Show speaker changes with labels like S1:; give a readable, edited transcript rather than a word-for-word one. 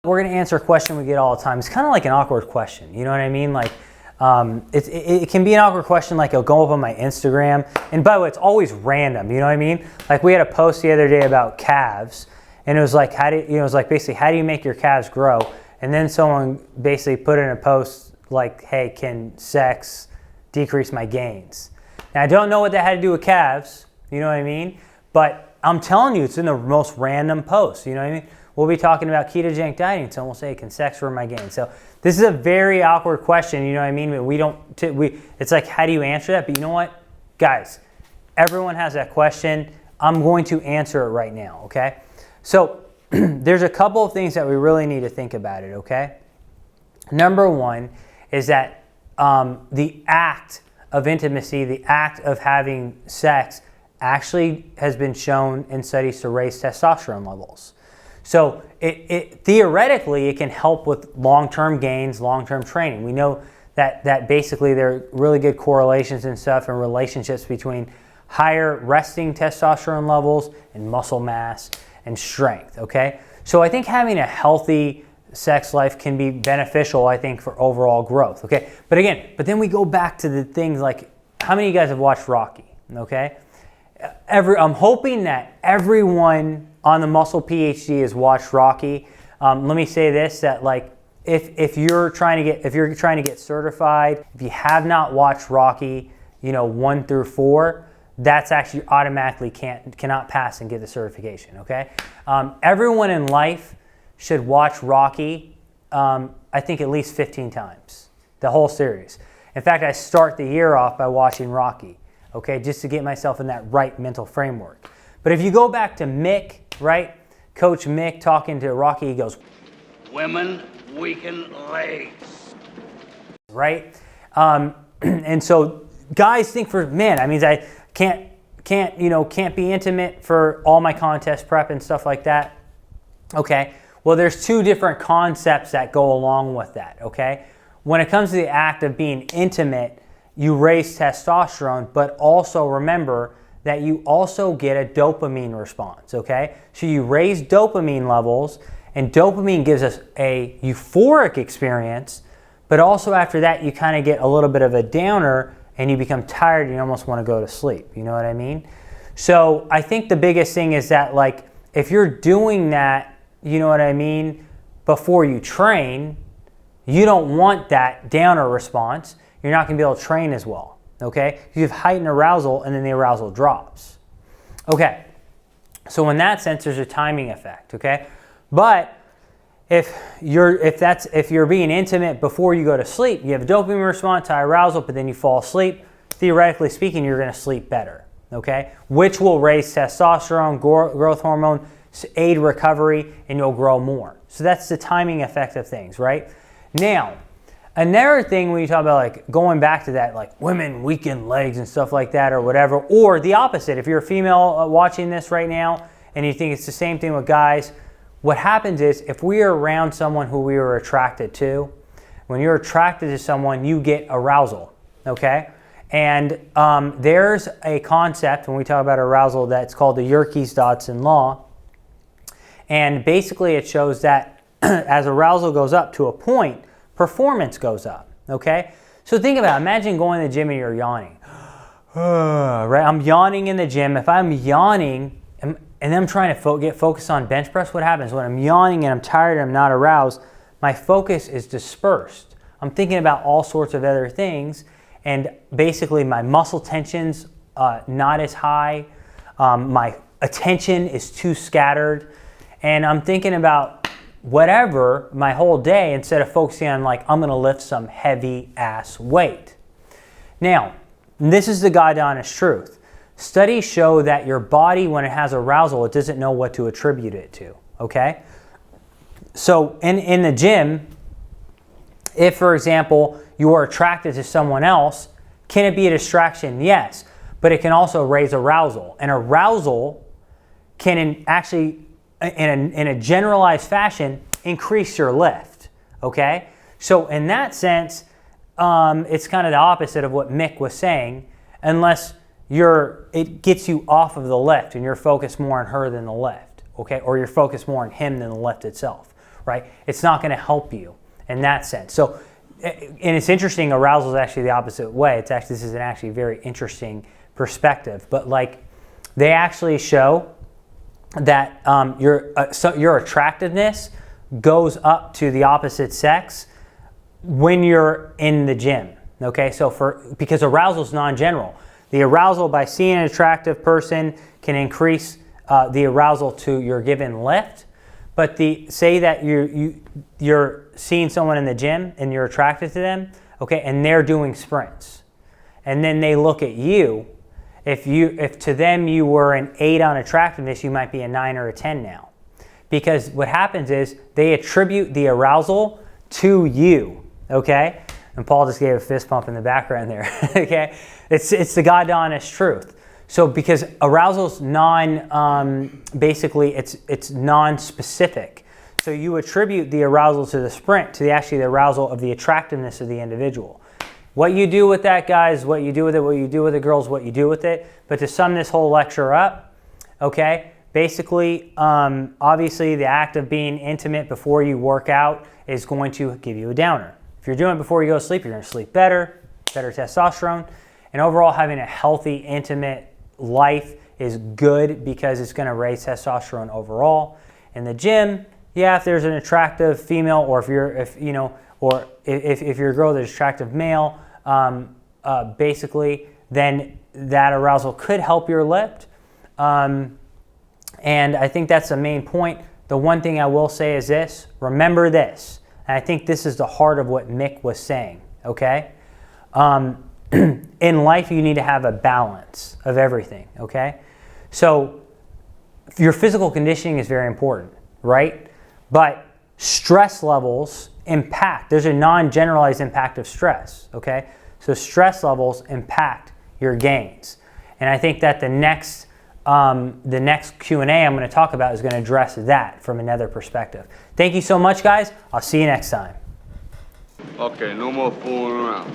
S1: We're going to answer a question we get all the time. It's kind of like an awkward question. You know what I mean? Like, it can be an awkward question, like it'll go up on my Instagram. And by the way, it's always random. You know what I mean? Like we had a post the other day about calves, and it was like, basically, how do you make your calves grow? And then someone basically put in a post like, hey, can sex decrease my gains? Now I don't know what that had to do with calves. You know what I mean? But I'm telling you, it's in the most random post. You know what I mean? We'll be talking about ketogenic dieting. Someone will say, can sex ruin my gains? So this is a very awkward question, you know what I mean? It's like, how do you answer that? But you know what? Guys, everyone has that question. I'm going to answer it right now, okay? So there's a couple of things that we really need to think about it, okay? Number one is that the act of intimacy, the act of having sex actually has been shown in studies to raise testosterone levels. So theoretically, it can help with long-term gains, long-term training. We know that basically there are really good correlations and stuff and relationships between higher resting testosterone levels and muscle mass and strength, okay? So I think having a healthy sex life can be beneficial, I think, for overall growth, okay? But then we go back to the things like, how many of you guys have watched Rocky, okay? I'm hoping that everyone on the Muscle PhD has watched Rocky. Let me say this, that like if you're trying to get certified, if you have not watched Rocky, 1 through 4, that's actually automatically cannot pass and get the certification, okay? Everyone in life should watch Rocky, I think at least 15 times, the whole series. In fact, I start the year off by watching Rocky, okay, just to get myself in that right mental framework. But if you go back to Mick, right, Coach Mick talking to Rocky, he goes,
S2: women weaken legs.
S1: Right? And so guys think I can't be intimate for all my contest prep and stuff like that. Okay, well, there's two different concepts that go along with that, okay? When it comes to the act of being intimate, you raise testosterone, but also remember that you also get a dopamine response, okay? So you raise dopamine levels, and dopamine gives us a euphoric experience, but also after that, you kind of get a little bit of a downer, and you become tired, and you almost want to go to sleep, you know what I mean? So I think the biggest thing is that, like, if you're doing that, you know what I mean, before you train, you don't want that downer response. You're not going to be able to train as well, okay? You have heightened arousal, and then the arousal drops. Okay, so in that sense, there's a timing effect, okay? But if you're being intimate before you go to sleep, you have a dopamine response to arousal, but then you fall asleep, theoretically speaking, you're going to sleep better, okay? Which will raise testosterone, growth hormone, aid recovery, and you'll grow more. So that's the timing effect of things, right? Now, another thing when you talk about like going back to that, like women weaken legs and stuff like that or whatever, or the opposite, if you're a female watching this right now and you think it's the same thing with guys, what happens is if we are around someone who we are attracted to, when you're attracted to someone, you get arousal, okay? And there's a concept when we talk about arousal that's called the Yerkes-Dodson law. And basically it shows that as arousal goes up to a point, performance goes up, okay? So think about it. Imagine going to the gym and you're yawning. Right? I'm yawning in the gym. If I'm yawning and I'm trying to get focused on bench press, what happens? When I'm yawning and I'm tired and I'm not aroused, my focus is dispersed. I'm thinking about all sorts of other things, and basically my muscle tension's not as high. My attention is too scattered, and I'm thinking about whatever my whole day instead of focusing on like, I'm gonna lift some heavy ass weight. Now, this is the God honest truth. Studies show that your body, when it has arousal, it doesn't know what to attribute it to, okay? So in the gym, if, for example, you are attracted to someone else, can it be a distraction? Yes, but it can also raise arousal. And arousal can actually, in a generalized fashion, increase your lift, okay? So in that sense, it's kind of the opposite of what Mick was saying, unless it gets you off of the lift and you're focused more on her than the lift, okay? Or you're focused more on him than the lift itself, right? It's not going to help you in that sense. So, and it's interesting, arousal is actually the opposite way. This is an actually very interesting perspective. But like, they actually show that your attractiveness goes up to the opposite sex when you're in the gym. Okay, so because arousal is non-general. The arousal by seeing an attractive person can increase the arousal to your given lift. But say that you're seeing someone in the gym and you're attracted to them, okay, and they're doing sprints, and then they look at you. If to them you were an 8 on attractiveness, you might be a 9 or a 10 now, because what happens is they attribute the arousal to you, okay. And Paul just gave a fist pump in the background there, okay. It's the God honest truth. So because arousal's basically it's non-specific. So you attribute the arousal to the sprint, to the arousal of the attractiveness of the individual. What you do with that, guys, what you do with it, what you do with it, girls, what you do with it. But to sum this whole lecture up, okay, basically, obviously the act of being intimate before you work out is going to give you a downer. If you're doing it before you go to sleep, you're going to sleep better testosterone. And overall, having a healthy, intimate life is good because it's going to raise testosterone overall. In the gym, yeah, if there's an attractive female, or if you're a girl that's attractive male, basically, then that arousal could help your lift. And I think that's the main point. The one thing I will say is this: remember this, and I think this is the heart of what Mick was saying. Okay. In life, you need to have a balance of everything, okay? So your physical conditioning is very important, right? But stress levels there's a non-generalized impact of stress, okay? So stress levels impact your gains. And I think that the next Q&A I'm going to talk about is going to address that from another perspective. Thank you so much, guys. I'll see you next time.
S2: Okay, no more fooling around.